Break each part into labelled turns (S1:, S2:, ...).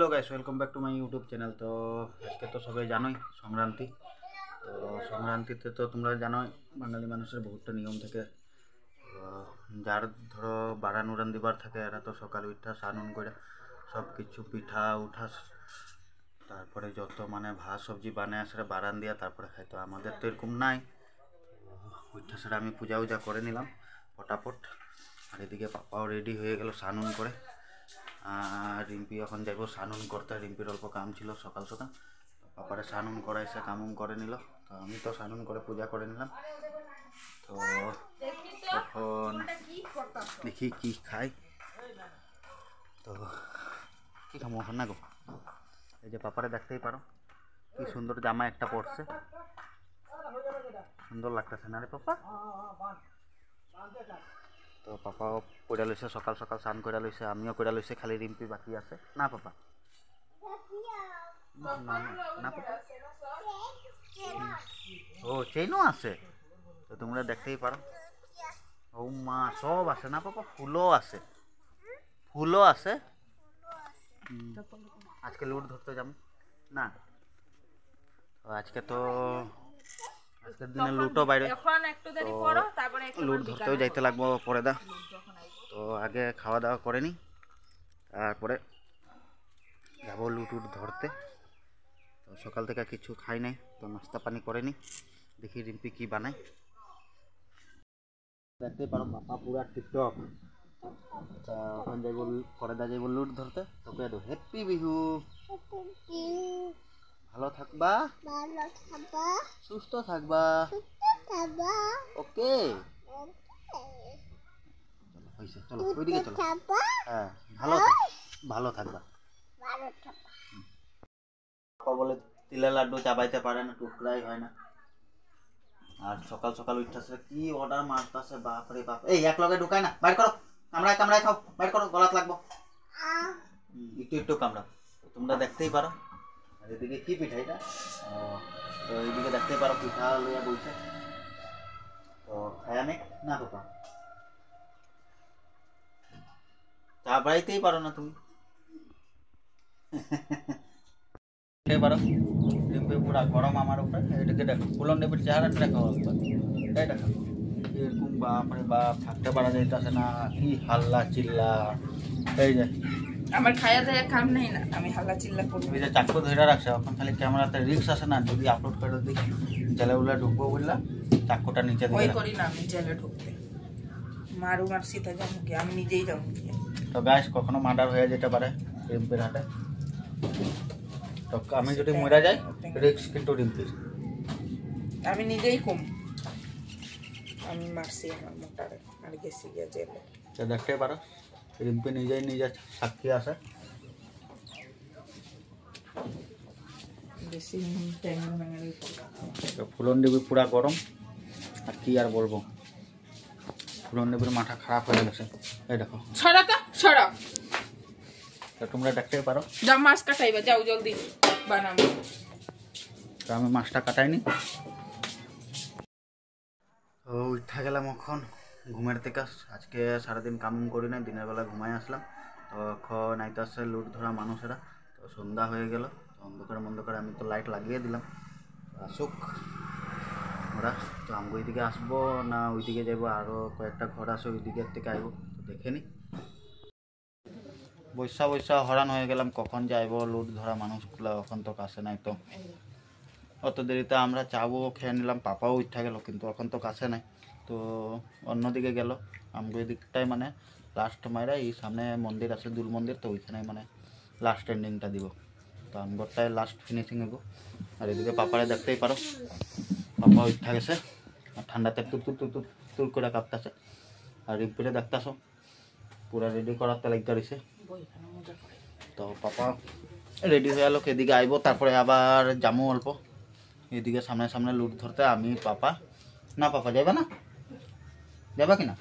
S1: Hello guys, welcome back to my YouTube channel. তো আজকে তো সবাই জানোই সংক্রান্তি। তো সংক্রান্তিতে তো তোমরা জানোই বাঙালি মানুষের বহুতটা নিয়ম থাকে। যার ধরো বাড়ান উড়ান দিবার থাকে, এরা তো সকাল উঠা স্নান করে সব কিছু পিঠা উঠা তারপরে যত মানে ভাত সবজি বানায় সেটা বাড়ান দিয়া তারপরে খাই। তো আমাদের তো এরকম নাই। উঠা সেটা আমি পূজা উজা করে নিলাম ফটাফট। আর এদিকে পাপাও রেডি হয়ে গেল স্নান করে। আর রিম্পি এখন যাইব স্নান করতে। রিম্পির অল্প কাম ছিল সকাল সকাল, পাপারে স্নান করাইছে, কামুম করে নিল। তো আমি তো স্নান করে পূজা করে নিলাম। তো এখন দেখি কি খাই। তো কি খামো এখন না গো, এই যে পাপারে দেখতেই পারো কি সুন্দর জামা একটা পরছে, সুন্দর লাগতেছে না রে পাপা? তো পাপাও করে লইছে, সকাল সকাল স্নান করে লইছে, আমিও করে লইছে, খালি রিম্পি বাকি আছে না পাপা? না পাপা, ও চেইনও আছে। তো তোমরা দেখতেই পারো, ও মা সব আছে না পাপা, ফুলও আছে, ফুলও আছে। আজকে লুট ধরতে যাবো না, আজকের দিনে লুটও বাইরে, তো লুট ধরতেও যাইতে লাগবো পরে দা। তো আগে খাওয়া দাওয়া করে নি, তারপরে যাবো লুট ধরতে। তো সকাল থেকে কিছু খাই নাই, তো নাস্তা পানি করে নি, দেখি রিম্পি কি বানায়। দেখতে পারো পাপা পুরা টিকটক। এখন যাইব পরে দা যাইব লুট ধরতে। তোকে তো হ্যাপি বিহু, ভালো থাকবা, সুস্থ থাকবা, ওকে। হয়েছে, চলো ওইদিকে চলো। হ্যাঁ, ভালো থাকবা। পাপা বলে তিলের লাড্ডু চাবাইতে পারে না, টুকরাই হয় না। আর সকাল সকাল উঠতেছে কি অর্ডার মারতেছে, বাপ রে বাপ। এই এক লগে ঢুকায় না, বাইর করো, কামড়ায় কামড়ায় খাও, বাইর করো, গলাত লাগবো। একটু একটু কামড়াও, তোমরা দেখতেই পারো। আর এদিকে কি পিঠা এটা? তো এইদিকে দেখতেই পারো পিঠা লইয়া বলছে। তো খায়া নেই না পাপা, চা বাড়াইতেই পারো না তুমি। পারো রিম্পি পুরা গরম আমার উপরে। এটাকে দেখো, ফুলন দেবীর চেহারাটা দেখো, এই দেখো এরকম, বাপরে বাপ, থাকতে পারা যাইতেছে না, কি হাল্লা চিল্লা। এই যে
S2: আমার খায়া দায়া কাম নাই না, আমি হাল্লা চিল্লা করব।
S1: এই যে চাকু ধরে রাখছে, এখন খালি ক্যামেরাতে রিক্স আসে না, যদি আপলোড করে দিই জেলে উলে ঢুকবো বললা, চাকুটা নিচে
S2: ওই
S1: দিয়ে
S2: করি না আমি জেলে ঢুকতে, মারু মার সীতা যাবো কি, আমি নিজেই যাবো কি।
S1: তো গাইস কখনো মার্ডার হয়ে যেতে পারে রিম্পির হাতে। তো আমি যদি মরে যাই রিক্স কিন্তু রিম্পির।
S2: আমি নিজেই কম, আমি মারছি আমার মোটারে, আর গেছি গিয়ে জেলে।
S1: তো দেখতে পারো রিম্পি নিজেই নিজে সাক্ষী আছে।
S2: বেশি ট্যাঙ্গা ভেঙে
S1: তো ফুলন দেবী পুরা গরম, আর কি আর বলবো, ফুলন দেবীর মাথা খারাপ হয়ে গেছে। এই দেখো,
S2: ছড়া তো ছড়া।
S1: তো তোমরা দেখতে পারো,
S2: যাও মাছ কাটাইবা, যাও জলদি বানাবো।
S1: তো আমি মাছটা কাটাইনি। তো উঠা গেলাম এখন ঘুমের থেকে। আজকে সারাদিন কাম করি না, দিনের বেলা ঘুমাই আসলাম। তো এখন আইতে আসছে লুট ধরা মানুষেরা। তো সন্ধ্যা হয়ে গেল, অন্ধকারে আমি তো লাইট লাগিয়ে দিলাম, আসুক ওরা। তো আমি ওইদিকে আসবো না ওইদিকে যাবো, আরও কয়েকটা ঘর আছে ওইদিকের থেকে আইবো, তো দেখে নি। বৈশা হরান হয়ে গেলাম, কখন যাইবো লুট ধরা মানুষগুলো, এখন তো কাছে নাই। তো অত দেরিতে আমরা চাবো খেয়ে নিলাম, পাপাও উঠা গেল, কিন্তু এখন তো কাছে নাই। তো অন্যদিকে গেল, আমগো এদিকটাই মানে লাস্ট মাইরা, এই সামনে মন্দির আছে দুল মন্দির, তো ওইখানে মানে লাস্ট এন্ডিংটা দিব। তো আমগরটাই লাস্ট ফিনিশিং হবো। আর এদিকে পাপারে দেখতেই পারো, পাপা উঠা গেছে, আর ঠান্ডাতে তুর তুর তুর তুর তুর করে কাঁপতেছে। আর রিম্পিরে দেখতেছো পুরা রেডি করাতে লাগতে রয়েছে। তো পাপা রেডি হয়ে গেল, এদিকে আইব, তারপরে আবার যাবো অল্প এদিকে সামনে সামনে লুট ধরতে। আমি পাপা না, পাপা যাবে না, যাবা কিনা?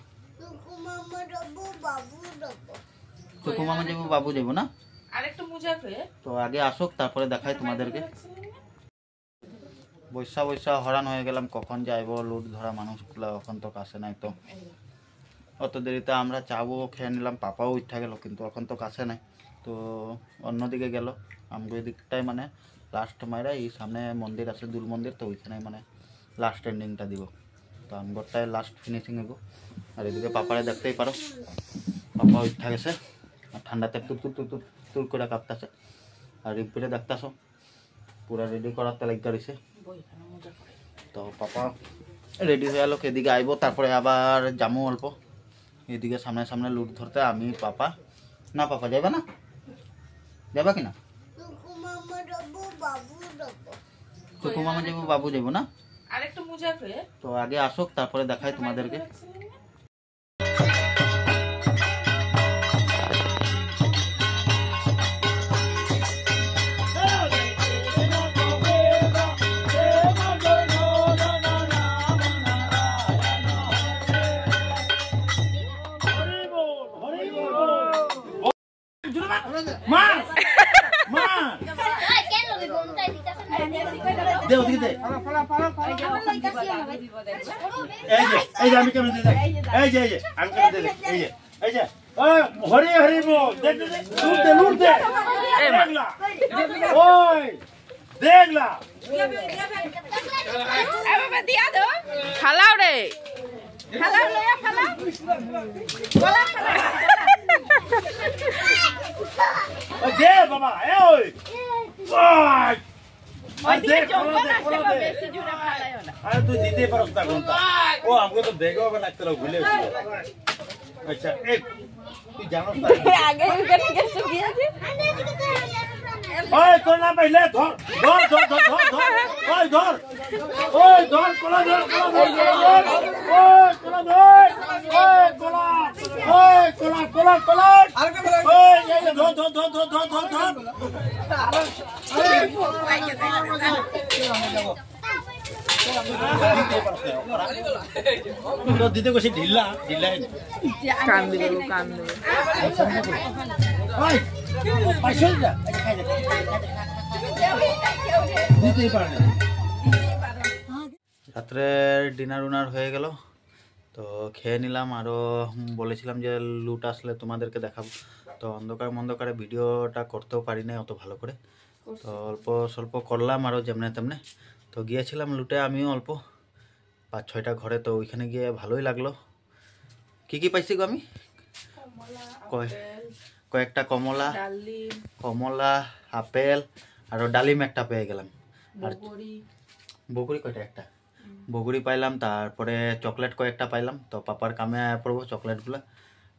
S1: চুকু মামা যাবো, বাবু যাবো না।
S2: আরেকটু মুজা করে
S1: তো আগে আসুক, তারপরে দেখাই তোমাদেরকে। বৈশা হরান হয়ে গেলাম, কখন যাইবো লুট ধরা মানুষগুলো, এখন তো কাছে নাই। তো অত দেরিতে আমরা চাবো খেয়ে নিলাম, পাপাও উঠা গেল, কিন্তু এখন তো কাছে নাই। তো অন্যদিকে গেল, আমগো এদিকটাই মানে লাস্ট মাইরা এই সামনে মন্দির আছে দুল মন্দির, তো ওইখানে মানে লাস্ট এন্ডিংটা দিব। তো আমগরটাই লাস্ট ফিনিশিং হইব। আর এদিকে পাপারে দেখতেই পারো, পাপা উঠা গেছে আর ঠান্ডাতে তুর তুর তুর তুর তুর করে কাঁপতেছে। আর রিম্পিরে দেখতেছো পুরা রেডি করাতে লাগিয়ে রয়েছে। তো পাপা রেডি হয়ে গেল, এদিকে আইব, তারপরে আবার যামু অল্প এদিকে সামনে সামনে লুট ধরতে। আমি পাপা না, পাপা যাবে না, যাবা কিনা? চুকু মামা যাবো, বাবু যাবো না।
S2: আরেকটা মোজা করে
S1: তো আগে আসুক, তারপরে দেখাই তোমাদেরকে। দে ওদিকে দে, এই যে আমি কেমন দে, এই যে আমি কেমন দে, এই যে হরি হরি বল, দে দে লুট দে দেখলা, ওই দেখলা
S2: বাবা দিয়া দো ফালাও রে, ফালাও লয়া ফালাও বলা ফালাও
S1: ওই দে বাবা, ওই ওই
S2: ওই দিকে জঙ্গল আছে গো, বেশি জোরে ফালাইও না।
S1: আরে তুই দিতে পারছ না কোনটা, ও আমাকে তো দেখো হবে না, তোরা ভুলে গেছিস। আচ্ছা এক তুই জানোস না
S2: আগে ওখানে গেছে গিয়েছে।
S1: ওই তোর না পাইলে ধর ধর ধর ধর ধর ধর, ওই ধর, ওই ধর কোলা ধর, কোলা ধর, ওই কোলা ধর, ওই কোলা, ওই কোলা কোলা কোলা, ওই এই ধর ধর ধর ধর ধর ধর ধর। দিতে কইছি ঢিলা ঢিলাই
S2: কান দিবে কান দিবে।
S1: ওই পাইছল যা দিতেই পারে। রাত্রে ডিনার উনার হয়ে গেল, তো খেয়ে নিলাম। আরও বলেছিলাম যে লুট আসলে তোমাদেরকে দেখাবো, তো অন্ধকারে ভিডিওটা করতেও পারি না অত ভালো করে, তো অল্প স্বল্প করলাম আরও যেমনে তেমনে। তো গিয়েছিলাম লুটে আমিও অল্প 5-6টা ঘরে, তো ওইখানে গিয়ে ভালোই লাগলো। কি পাইছি গো আমি? কয়েকটা কমলা, আপেল আর ডালিম একটা পেয়ে গেলাম। আর বগুড়ি কয়টা, একটা বগুড়ি পাইলাম, তারপরে চকলেট কয়েকটা পাইলাম। তো পাপার কামে পড়বো চকলেটগুলো,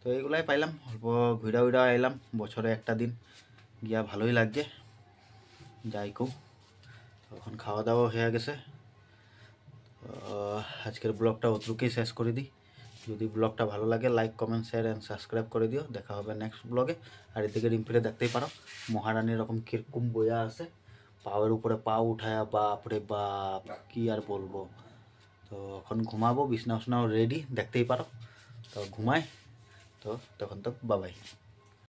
S1: তো এইগুলাই পাইলাম। অল্প ঘুরা এলাম, বছরে একটা দিন গিয়া ভালোই লাগছে। যাই কো, তখন খাওয়া দাওয়া হয়ে গেছে। আজকের ব্লগটা অতটুকুই শেষ করে দিই। যদি ব্লগটা ভালো লাগে like comment share and subscribe করে দিও। দেখা হবে নেক্সট ব্লগে। আর এদিকে রিম্পিরে দেখতেই পারো মহারানীর রকম কিরকম বইয়া আছে, পাওয়ের উপরে পাও উঠায়া, বাপরে বাপ কি আর বলবো। তো এখন ঘুমাবো, বিছনা উছনাও রেডি দেখতেই পারো। তো ঘুমাই, তো তখন তো বাবাই।